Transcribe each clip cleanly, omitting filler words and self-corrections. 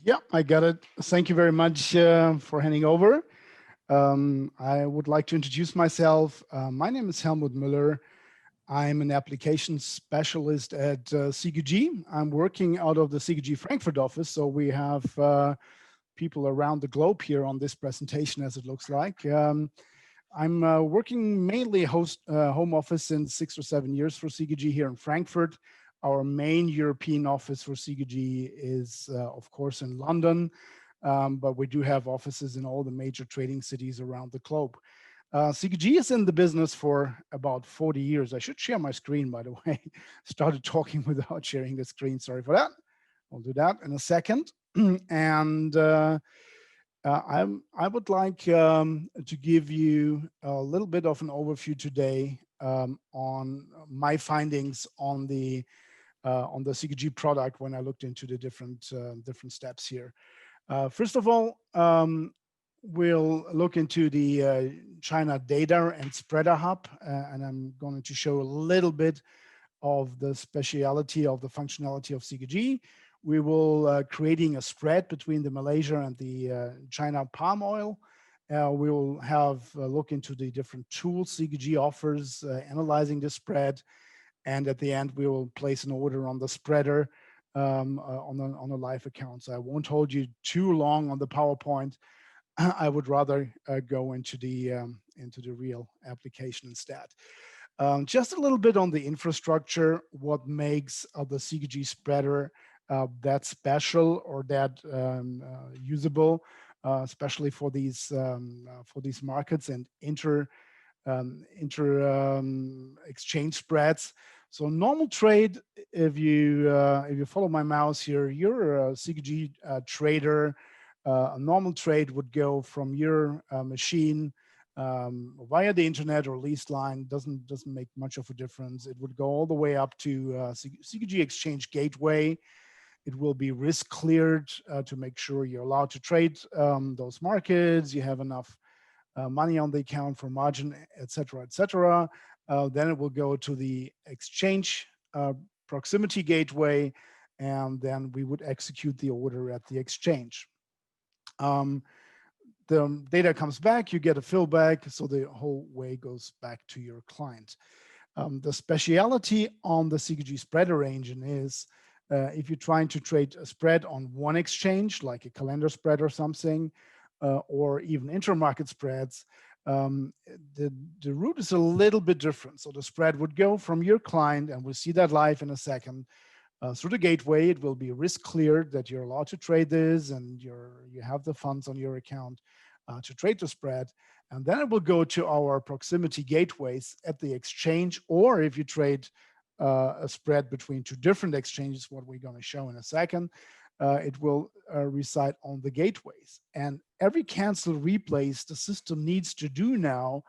Yeah, I got it. Thank you very much for handing over. I would like to introduce myself. My name is Helmut Müller. I'm an application specialist at CQG. I'm working out of the CQG Frankfurt office, so we have people around the globe here on this presentation, as it looks like. I'm working mainly home office since 6 or 7 years for CQG here in Frankfurt. Our main European office for CQG is, of course, in London, but we do have offices in all the major trading cities around the globe. CQG is in the business for about 40 years. I should share my screen, by the way. Started talking without sharing the screen. Sorry for that. I'll do that in a second. And I would like to give you a little bit of an overview today on my findings on the CQG product when I looked into the different steps here. First of all, we'll look into the China data and spreader hub, and I'm going to show a little bit of the speciality of the functionality of CQG. We will creating a spread between the Malaysia and the China palm oil. We will have a look into the different tools CQG offers, analyzing the spread. And at the end, we will place an order on the spreader on a live account. So I won't hold you too long on the PowerPoint. I would rather go into the real application instead. Just a little bit on the infrastructure, what makes the CQG spreader that special or that usable, especially for these markets and inter exchange spreads. So normal trade, if you follow my mouse here, you're a CQG trader. A normal trade would go from your machine via the internet or leased line. Doesn't make much of a difference. It would go all the way up to CQG Exchange Gateway. It will be risk cleared to make sure you're allowed to trade those markets. You have enough money on the account for margin, et cetera, et cetera. Then it will go to the exchange proximity gateway, and then we would execute the order at the exchange. The data comes back, you get a fill back, so the whole way goes back to your client. The speciality on the CQG spreader engine is if you're trying to trade a spread on one exchange, like a calendar spread or something, or even intermarket spreads, the route is a little bit different. So the spread would go from your client, and we'll see that live in a second, through the gateway. It will be risk cleared that you're allowed to trade this, and you have the funds on your account to trade the spread. And then it will go to our proximity gateways at the exchange, or if you trade a spread between two different exchanges, what we're going to show in a second, it will reside on the gateways. And every cancel replace the system needs to do now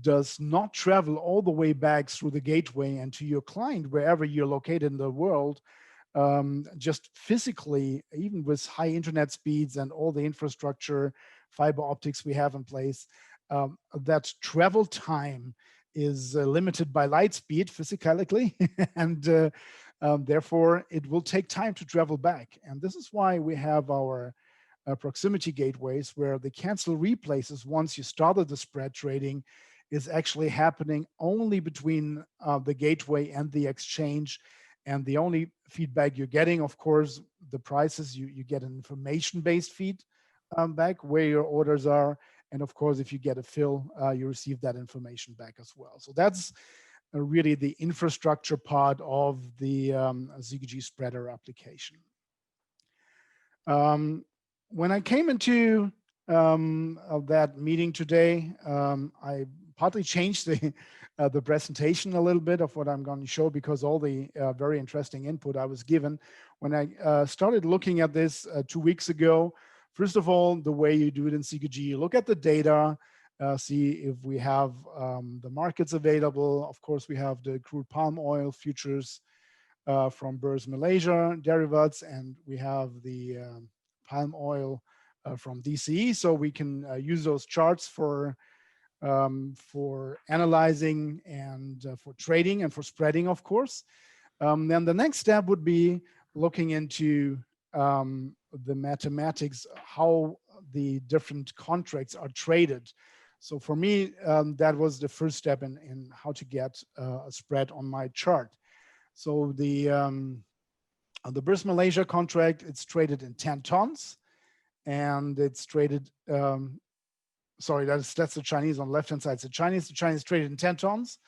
does not travel all the way back through the gateway and to your client, wherever you're located in the world. Just physically, even with high internet speeds and all the infrastructure, fiber optics we have in place, that travel time is limited by light speed physically, and therefore it will take time to travel back. And this is why we have our proximity gateways, where the cancel replaces once you started the spread trading is actually happening only between the gateway and the exchange. And the only feedback you're getting, of course, the prices, you get an information-based feed back where your orders are. And of course, if you get a fill, you receive that information back as well. So that's really the infrastructure part of the CQG spreader application. When I came into that meeting today, I partly changed the presentation a little bit of what I'm going to show, because all the very interesting input I was given when I started looking at this 2 weeks ago. First of all, the way you do it in CQG, you look at the data, see if we have the markets available. Of course, we have the crude palm oil futures from Börse Malaysia derivatives, and we have the palm oil from DCE. So we can use those charts for analyzing and for trading and for spreading, of course. Then the next step would be looking into the mathematics, how the different contracts are traded. So for me, that was the first step in how to get a spread on my chart. So the Bursa Malaysia contract, it's traded in 10 tons, and it's traded, sorry, that's the Chinese on the left-hand side. The Chinese traded in 10 tons,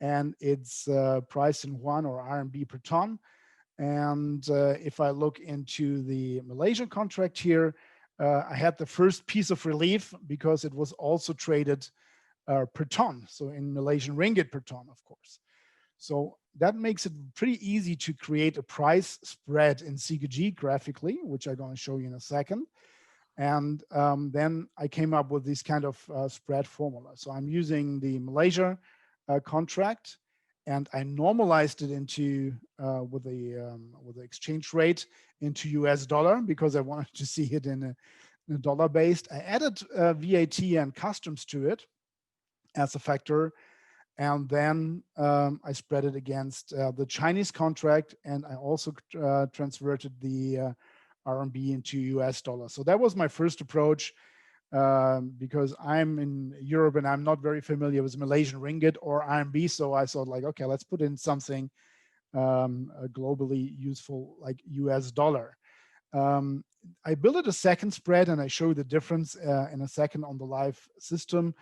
and it's priced in yuan or RMB per ton. And if I look into the Malaysian contract here, I had the first piece of relief because it was also traded per ton. So in Malaysian ringgit per ton, of course. So that makes it pretty easy to create a price spread in CQG graphically, which I'm going to show you in a second. And then I came up with this kind of spread formula. So I'm using the Malaysia contract, and I normalized it into with the exchange rate into US dollar because I wanted to see it in a dollar based. I added VAT and customs to it as a factor, and then I spread it against the Chinese contract, and I also transverted the RMB into US dollar. So that was my first approach. Because I'm in Europe and I'm not very familiar with Malaysian ringgit or RMB. So I thought like, okay, let's put in something globally useful like US dollar. I built a second spread, and I show the difference in a second on the live system.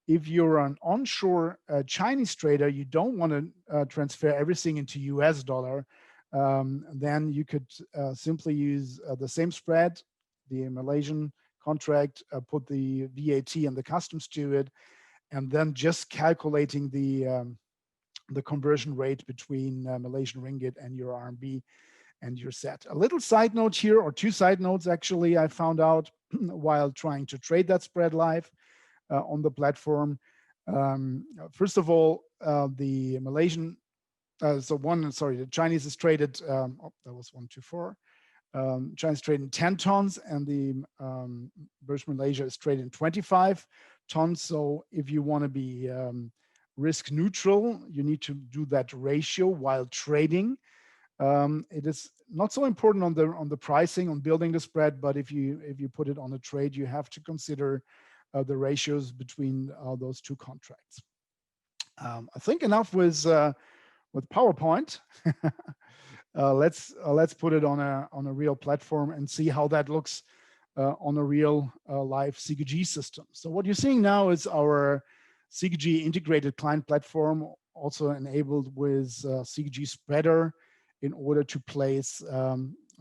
If you're an onshore Chinese trader, you don't want to transfer everything into US dollar. Then you could simply use the same spread, the Malaysian contract, put the VAT and the customs to it, and then just calculating the conversion rate between Malaysian ringgit and your RMB, and you're set. A little side note here, or two side notes actually, I found out while trying to trade that spread live on the platform. First of all, the Malaysian, the Chinese is traded, oh, that was 124. China's trading 10 tons, and the Bursa Malaysia is trading 25 tons. So if you want to be risk neutral, you need to do that ratio while trading. It is not so important on the pricing, on building the spread, but if you put it on a trade, you have to consider the ratios between those two contracts. I think enough with PowerPoint. Let's put it on a real platform and see how that looks on a real live CQG system. So what you're seeing now is our CQG integrated client platform, also enabled with CQG spreader in order to place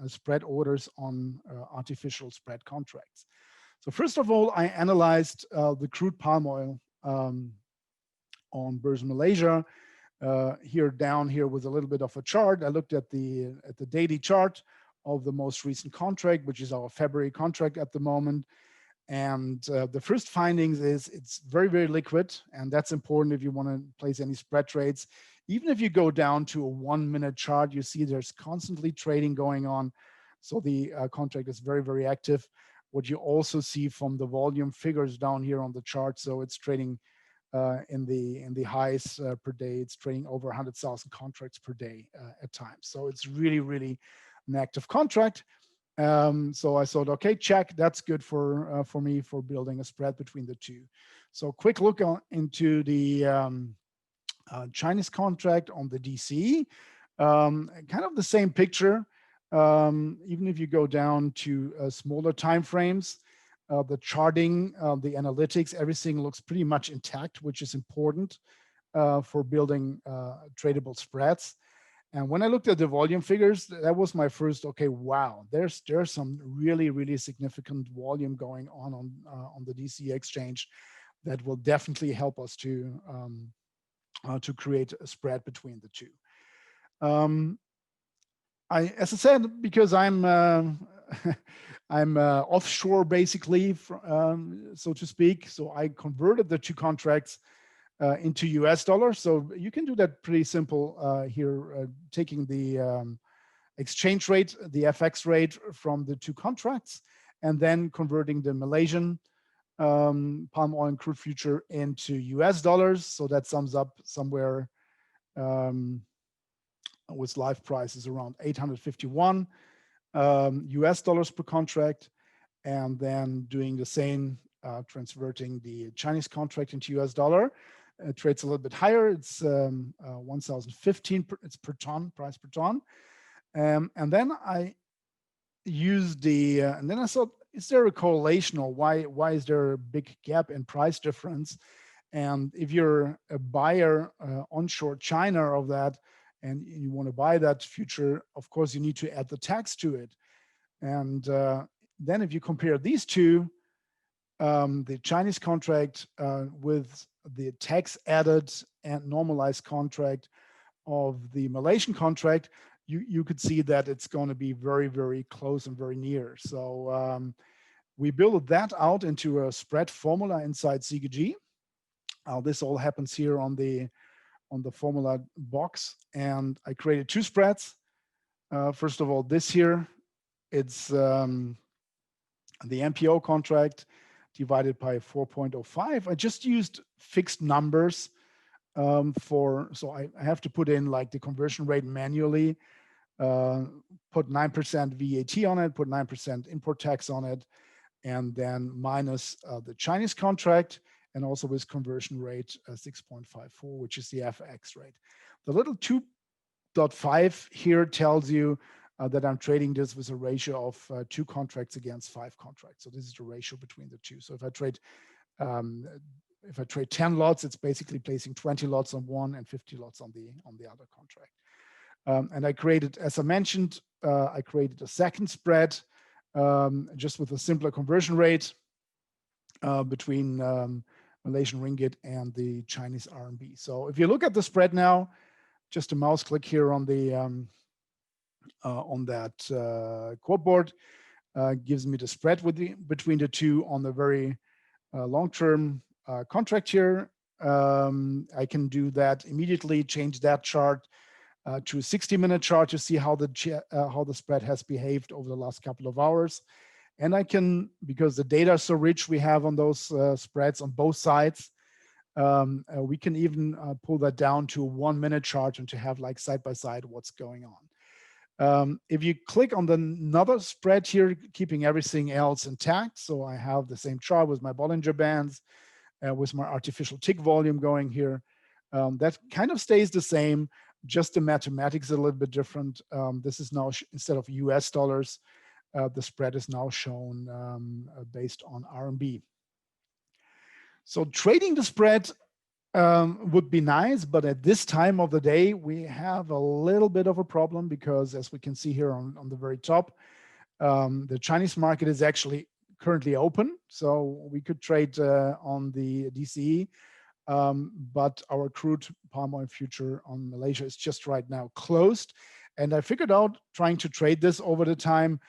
spread orders on artificial spread contracts. So first of all, I analyzed the crude palm oil on Bursa Malaysia. Down here with a little bit of a chart. I looked at the daily chart of the most recent contract, which is our February contract at the moment. And the first findings is it's very, very liquid. And that's important if you want to place any spread trades. Even if you go down to a 1 minute chart, you see there's constantly trading going on. So the contract is very, very active. What you also see from the volume figures down here on the chart. So it's trading in the highs per day. It's trading over 100,000 contracts per day at times. So it's really, really an active contract. So I thought, okay, check. That's good for me for building a spread between the two. So quick look into the Chinese contract on the DCE. Kind of the same picture. Even if you go down to smaller time frames, the charting, the analytics, everything looks pretty much intact, which is important for building tradable spreads. And when I looked at the volume figures, that was my first, okay, wow, there's some really, really significant volume going on the DC exchange that will definitely help us to create a spread between the two. As I said, because I'm offshore basically, so to speak. So I converted the two contracts into US dollars. So you can do that pretty simple here, taking the exchange rate, the FX rate from the two contracts, and then converting the Malaysian palm oil and crude future into US dollars. So that sums up somewhere with live prices around 851 US dollars per contract, and then doing the same, transverting the Chinese contract into US dollar. It trades a little bit higher. It's 1,015, it's per ton, price per ton. And then I used and then I thought, is there a correlation, or why is there a big gap in price difference? And if you're a buyer onshore China of that, and you want to buy that future, of course, you need to add the tax to it. And then if you compare these two, the Chinese contract with the tax added and normalized contract of the Malaysian contract, you could see that it's going to be very, very close and very near. So we built that out into a spread formula inside CQG. This all happens here on the formula box, and I created two spreads. First of all, this here, it's the MPO contract divided by 4.05. I just used fixed numbers so I have to put in like the conversion rate manually, put 9% VAT on it, put 9% import tax on it, and then minus the Chinese contract, and also with conversion rate 6.54, which is the FX rate. The little 2.5 here tells you that I'm trading this with a ratio of 2 contracts against 5 contracts. So this is the ratio between the two. So if I trade 10 lots, it's basically placing 20 lots on one and 50 lots on the other contract. And I created, as I mentioned, I created a second spread just with a simpler conversion rate between Malaysian ringgit and the Chinese RMB. So if you look at the spread now, just a mouse click here on the on that quote board gives me the spread between the two on the very long-term contract here. I can do that immediately, change that chart to a 60-minute chart to see how the spread has behaved over the last couple of hours. And I can, because the data is so rich we have on those spreads on both sides, we can even pull that down to a 1-minute chart and to have like side by side what's going on. If you click on another spread here, keeping everything else intact, so I have the same chart with my Bollinger Bands, with my artificial tick volume going here, that kind of stays the same, just the mathematics is a little bit different. This is now, instead of US dollars, the spread is now shown based on RMB. So trading the spread would be nice, but at this time of the day, we have a little bit of a problem because, as we can see here on the very top, the Chinese market is actually currently open. So we could trade on the DCE, but our crude palm oil future on Malaysia is just right now closed. And I figured out, trying to trade this over the time,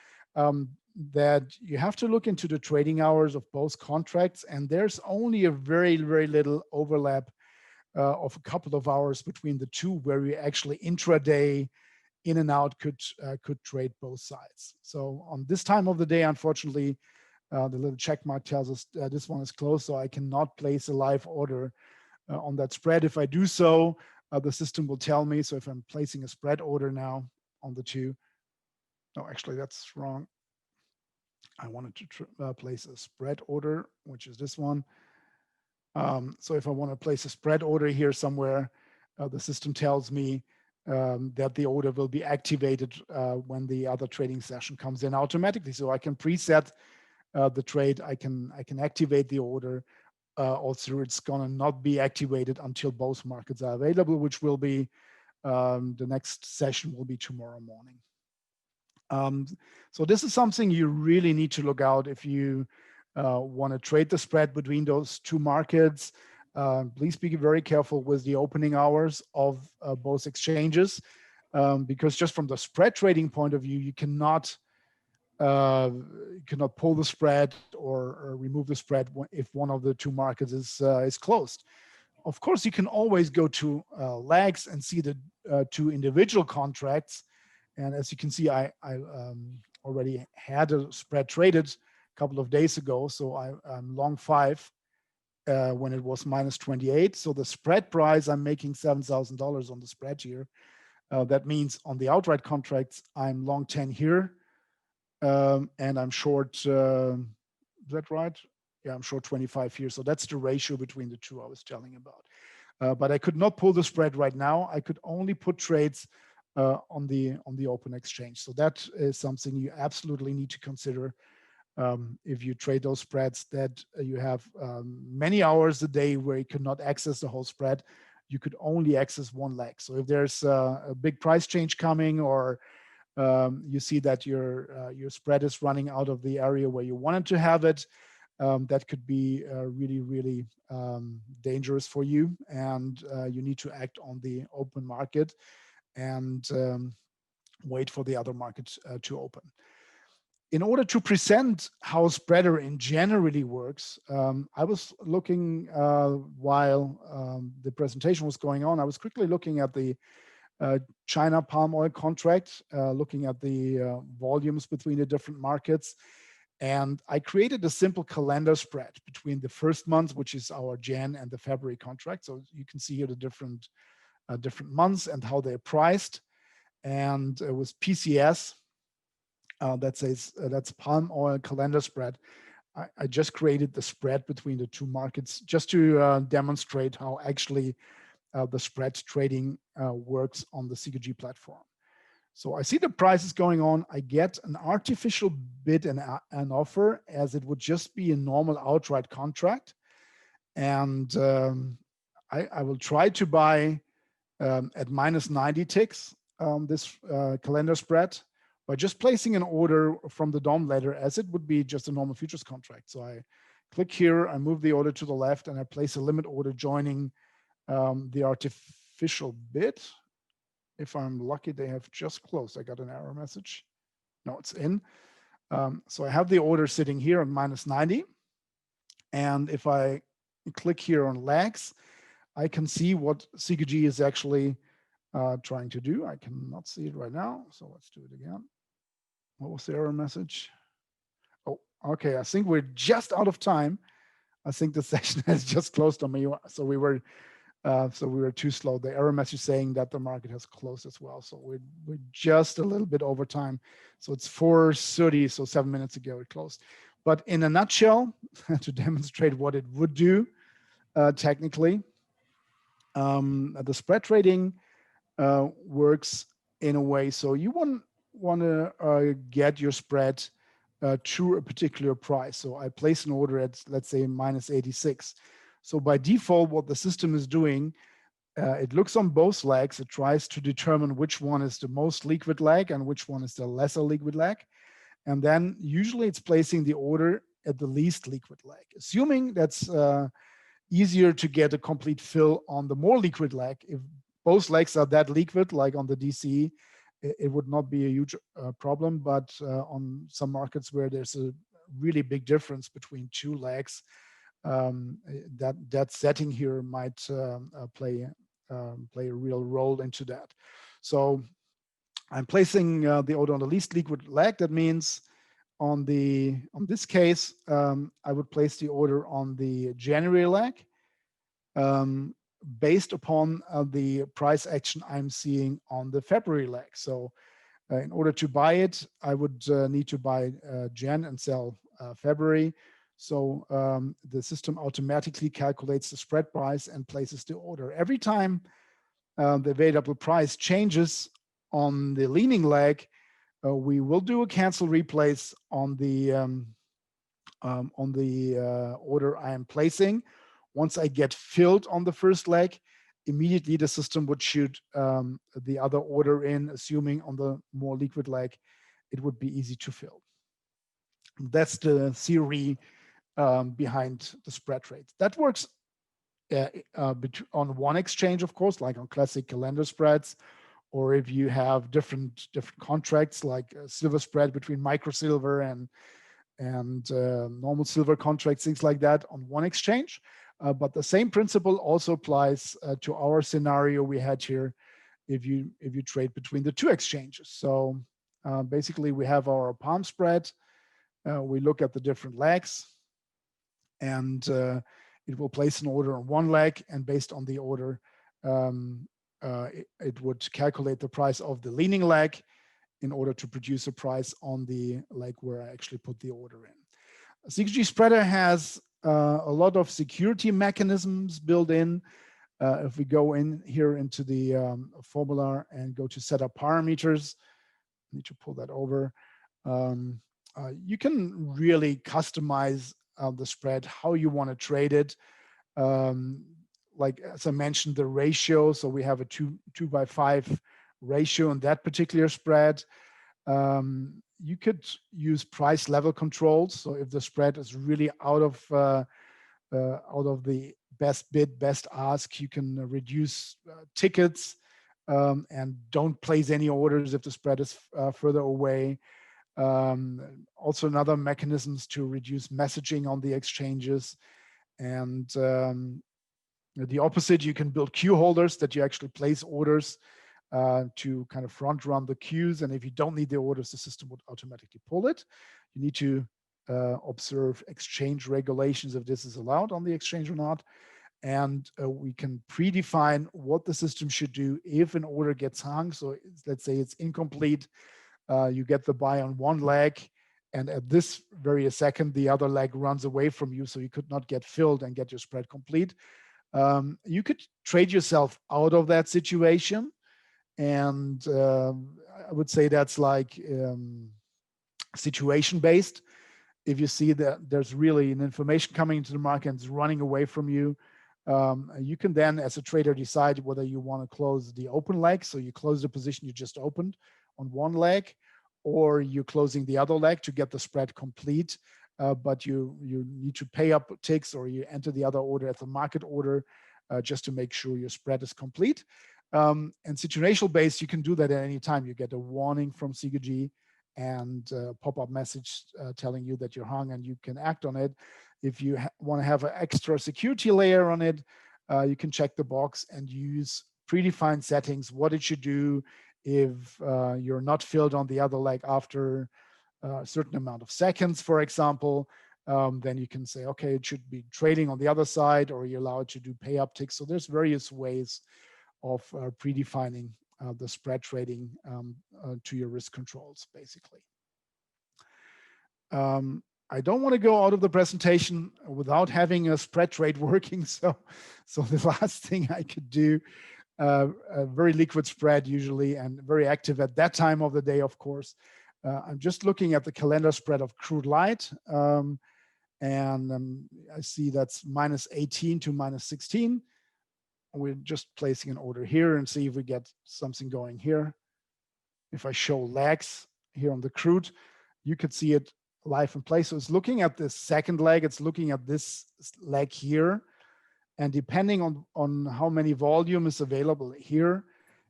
that you have to look into the trading hours of both contracts, and there's only a very, very little overlap of a couple of hours between the two, where we actually intraday in and out could trade both sides. So on this time of the day, unfortunately, the little check mark tells us this one is closed, so I cannot place a live order on that spread. If I do so, the system will tell me. So if I'm placing a spread order now on the two, no, actually that's wrong. I wanted to place a spread order, which is this one. So if I want to place a spread order here somewhere, the system tells me that the order will be activated when the other trading session comes in automatically. So I can preset the trade. I can activate the order. Also, it's gonna not be activated until both markets are available, which will be the next session will be tomorrow morning. So this is something you really need to look out if you want to trade the spread between those two markets. Please be very careful with the opening hours of both exchanges, because just from the spread trading point of view, you cannot pull the spread or remove the spread if one of the two markets is closed. Of course, you can always go to lags and see the two individual contracts. And as you can see, I already had a spread traded a couple of days ago. So I'm long 5 when it was minus 28. So the spread price, I'm making $7,000 on the spread here. That means on the outright contracts, I'm long 10 here. and I'm short, is that right? Yeah, I'm short 25 here. So that's the ratio between the two I was telling about. But I could not pull the spread right now. I could only put trades on the open exchange. So that is something you absolutely need to consider if you trade those spreads, that you have many hours a day where you cannot access the whole spread. You could only access one leg. So if there's a big price change coming, or you see that your spread is running out of the area where you wanted to have it, that could be really, really dangerous for you. And you need to act on the open market and wait for the other market to open. In order to present how spreader generally works, I was looking while the presentation was going on, I was quickly looking at the China palm oil contract, looking at the volumes between the different markets. And I created a simple calendar spread between the first month, which is our Jan, and the February contract. So you can see here the different months and how they're priced. And it was PCS, that's palm oil calendar spread. I just created the spread between the two markets just to demonstrate how actually the spread trading works on the CQG platform. So I see the prices going on. I get an artificial bid and an offer, as it would just be a normal outright contract. And I will try to buy at minus 90 ticks this calendar spread by just placing an order from the DOM ladder, as it would be just a normal futures contract. So I click here, I move the order to the left, and I place a limit order joining the artificial bid. If I'm lucky, they have just closed. I got an error message. No, it's in. So I have the order sitting here on minus 90. And if I click here on lags, I can see what CQG is actually trying to do. I cannot see it right now. So let's do it again. What was the error message? Oh, okay. I think we're just out of time. I think the session has just closed on me. So we were too slow. The error message saying that the market has closed as well. So we're just a little bit over time. So it's 4:30, so 7 minutes ago it closed. But in a nutshell, to demonstrate what it would do technically, the spread trading works in a way. So you want to get your spread to a particular price. So I place an order at, let's say, minus 86. So by default, what the system is doing, it looks on both legs. It tries to determine which one is the most liquid leg and which one is the lesser liquid leg. And then usually it's placing the order at the least liquid leg, assuming that's easier to get a complete fill on the more liquid leg. If both legs are that liquid, like on the DCE, it would not be a huge problem. But on some markets where there's a really big difference between two legs, that setting here might play a real role into that. So I'm placing the order on the least liquid leg. That means on this case, I would place the order on the January leg based upon the price action I'm seeing on the February leg. So in order to buy it, I would need to buy Jan and sell February. So the system automatically calculates the spread price and places the order. Every time the available price changes on the leaning leg, we will do a cancel replace on the order I am placing. Once I get filled on the first leg, immediately the system would shoot the other order in, assuming on the more liquid leg, it would be easy to fill. That's the theory behind the spread rate. That works on one exchange, of course, like on classic calendar spreads, or if you have different contracts, like a silver spread between micro silver and normal silver contracts, things like that on one exchange. But the same principle also applies to our scenario we had here if you trade between the two exchanges. So basically we have our palm spread. We look at the different legs, and it will place an order on one leg, and based on the order, it would calculate the price of the leaning leg. in order to produce a price on the leg where I actually put the order in. A CQG spreader has a lot of security mechanisms built in. If we go in here into the formula and go to set up parameters, I need to pull that over. You can really customize the spread, how you want to trade it. Like as I mentioned, the ratio. So we have a 2:5 ratio on that particular spread. You could use price level controls. So if the spread is really out of the best bid, best ask, you can reduce tickets and don't place any orders if the spread is further away. Also another mechanisms to reduce messaging on the exchanges. And the opposite, you can build queue holders that you actually place orders to kind of front run the queues. And if you don't need the orders, the system would automatically pull it. You need to observe exchange regulations if this is allowed on the exchange or not. And we can predefine what the system should do if an order gets hung. So let's say it's incomplete. You get the buy on one leg, and at this very second, the other leg runs away from you, so you could not get filled and get your spread complete. You could trade yourself out of that situation. And I would say that's like situation-based. If you see that there's really an information coming into the market and it's running away from you, you can then, as a trader, decide whether you want to close the open leg. So you close the position you just opened on one leg, or you're closing the other leg to get the spread complete. But you need to pay up ticks, or you enter the other order as a market order just to make sure your spread is complete. And situational based, you can do that at any time. You get a warning from CQG and a pop-up message telling you that you're hung, and you can act on it. If you want to have an extra security layer on it, you can check the box and use predefined settings, what it should do if you're not filled on the other leg after a certain amount of seconds, for example. Then you can say, okay, it should be trading on the other side, or you allow it to do pay upticks. So there's various ways of predefining the spread trading to your risk controls, basically. I don't want to go out of the presentation without having a spread trade working. So the last thing I could do, a very liquid spread usually, and very active at that time of the day, of course. I'm just looking at the calendar spread of crude light. And I see that's -18 to -16. We're just placing an order here and see if we get something going here. If I show lags here on the crude, you could see it live in place. So it's looking at this second leg, it's looking at this leg here. And depending on how many volume is available here,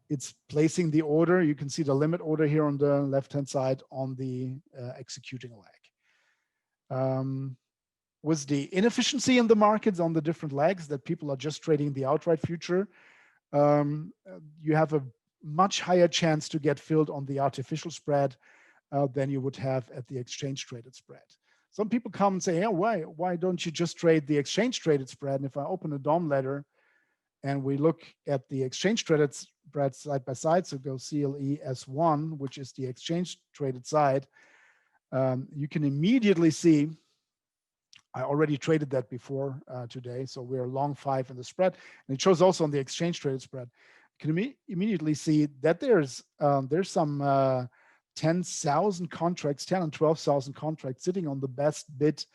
it's placing the order. You can see the limit order here on the left-hand side on the executing leg. With the inefficiency in the markets on the different legs that people are just trading the outright future, you have a much higher chance to get filled on the artificial spread than you would have at the exchange traded spread. Some people come and say, yeah, why don't you just trade the exchange traded spread? And if I open a DOM letter and we look at the exchange traded spread side by side, so go CLE S1, which is the exchange traded side, you can immediately see, I already traded that before today. So we're long 5 in the spread, and it shows also on the exchange traded spread. You can immediately see that there's some 10,000 contracts, 10 and 12,000 contracts sitting on the best bid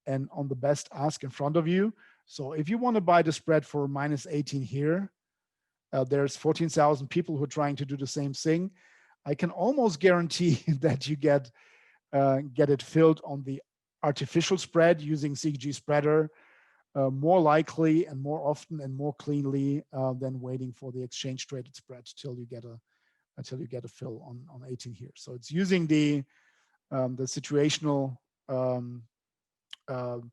and on the best ask in front of you. So if you want to buy the spread for -18 here, there's 14,000 people who are trying to do the same thing. I can almost guarantee that you get it filled on the artificial spread using CQG spreader more likely and more often and more cleanly than waiting for the exchange traded spread till you get a fill on 18 here. So it's using the situational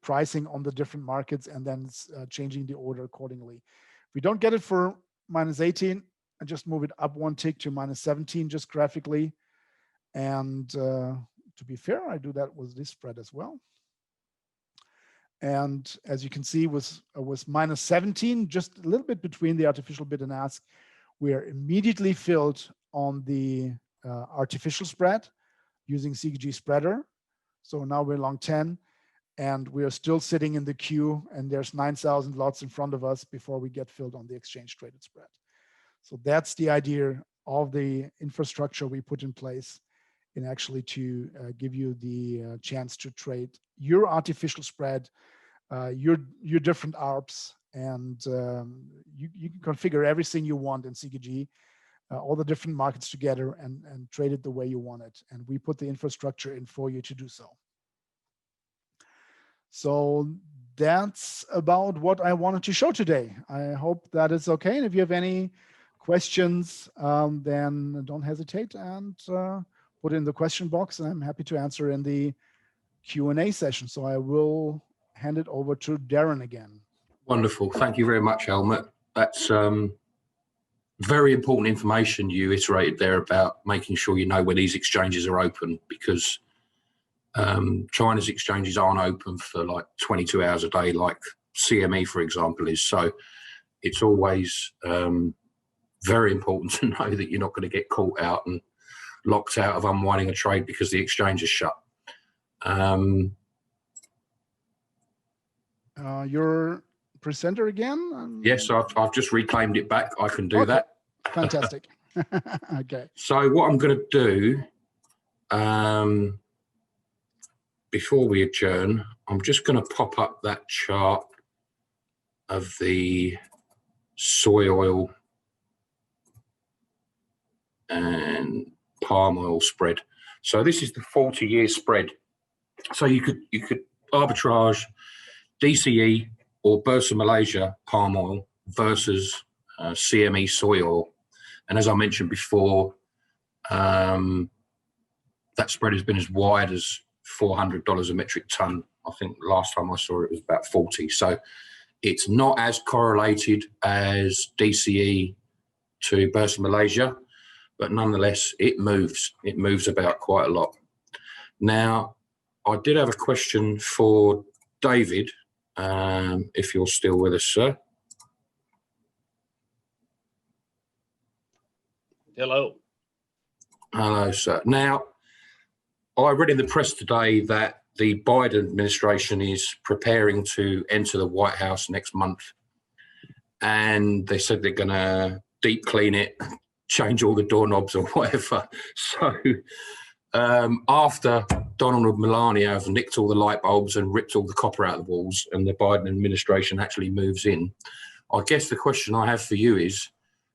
pricing on the different markets and then changing the order accordingly. If we don't get it for -18, I just move it up 1 tick to -17 just graphically. And to be fair, I do that with this spread as well. And as you can see, was -17, just a little bit between the artificial bid and ask, we are immediately filled on the artificial spread using CQG spreader. So now we're long 10 and we are still sitting in the queue, and there's 9,000 lots in front of us before we get filled on the exchange traded spread. So that's the idea of the infrastructure we put in place, in actually to give you the chance to trade your artificial spread, your different ARBs, and you can configure everything you want in CQG, all the different markets together, and trade it the way you want it. And we put the infrastructure in for you to do so. So that's about what I wanted to show today. I hope that is okay. And if you have any questions, then don't hesitate and put it in the question box, and I'm happy to answer in the Q&A session. So I will hand it over to Darren again. Wonderful. Thank you very much, Helmut. That's very important information you iterated there about making sure you know when these exchanges are open, because China's exchanges aren't open for like 22 hours a day like CME, for example, is. So it's always very important to know that you're not going to get caught out and locked out of unwinding a trade because the exchange is shut. Your presenter again? Yes, I've just reclaimed it back. I can do that. Fantastic. Okay. So what I'm going to do, before we adjourn, I'm just going to pop up that chart of the soy oil and palm oil spread. So this is the 40-year spread. So you could arbitrage DCE or Bursa Malaysia palm oil versus CME soy oil. And as I mentioned before, that spread has been as wide as $400 a metric ton. I think last time I saw it was about 40. So it's not as correlated as DCE to Bursa Malaysia, but nonetheless, it moves. It moves about quite a lot. Now, I did have a question for David, if you're still with us, sir. Hello. Hello, sir. Now, I read in the press today that the Biden administration is preparing to enter the White House next month. And they said they're going to deep clean it, change all the doorknobs or whatever. So after Donald and Melania have nicked all the light bulbs and ripped all the copper out of the walls and the Biden administration actually moves in, I guess the question I have for you is,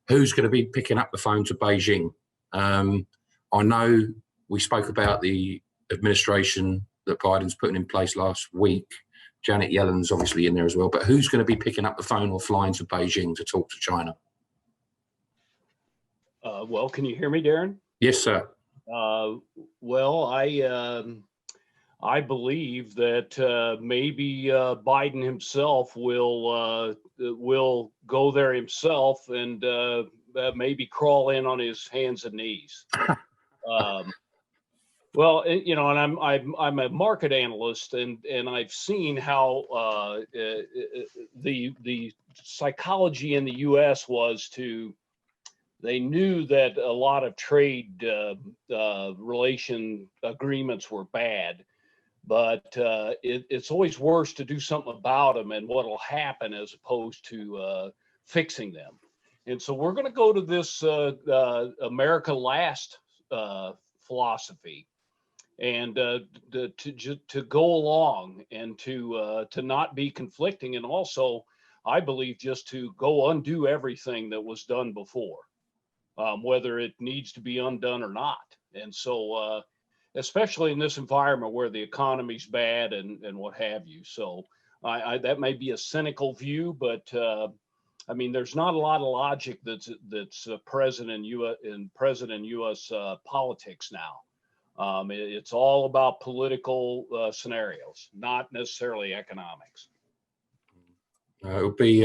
who's going to be picking up the phone to Beijing? I know we spoke about the administration that Biden's putting in place last week. Janet Yellen's obviously in there as well, but who's going to be picking up the phone or flying to Beijing to talk to China? Well, can you hear me, Darren? Yes, sir. Well, I believe that maybe Biden himself will go there himself and maybe crawl in on his hands and knees. Well, you know, and I'm a market analyst, and I've seen how the psychology in the U.S. was they knew that a lot of trade relation agreements were bad, but it's always worse to do something about them and what'll happen as opposed to fixing them. And so we're going to go to this America Last philosophy, and to go along and to not be conflicting, and also I believe just to go undo everything that was done before, whether it needs to be undone or not. And so especially in this environment where the economy's bad and what have you. So that may be a cynical view, but I mean, there's not a lot of logic that's present in U.S. Politics now. It's all about political scenarios, not necessarily economics. It'll be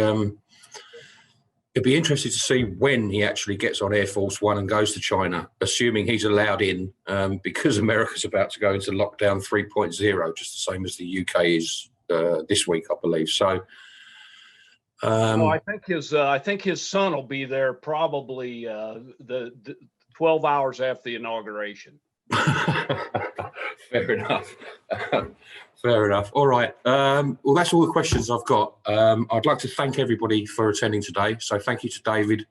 interesting to see when he actually gets on Air Force One and goes to China, assuming he's allowed in, because America's about to go into lockdown 3.0, just the same as the UK is this week, I believe. So. Well, I think his son will be there probably 12 hours after the inauguration. Fair enough. Fair enough. All right. Well, that's all the questions I've got. I'd like to thank everybody for attending today. So thank you to David,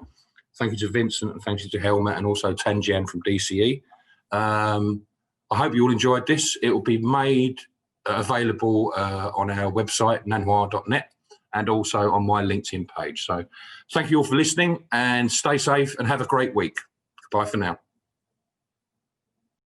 thank you to Vincent, and thank you to Helmet, and also Tanjian from DCE. I hope you all enjoyed this. It will be made available on our website, nanoir.net, and also on my LinkedIn page. So thank you all for listening, and stay safe and have a great week. Bye for now.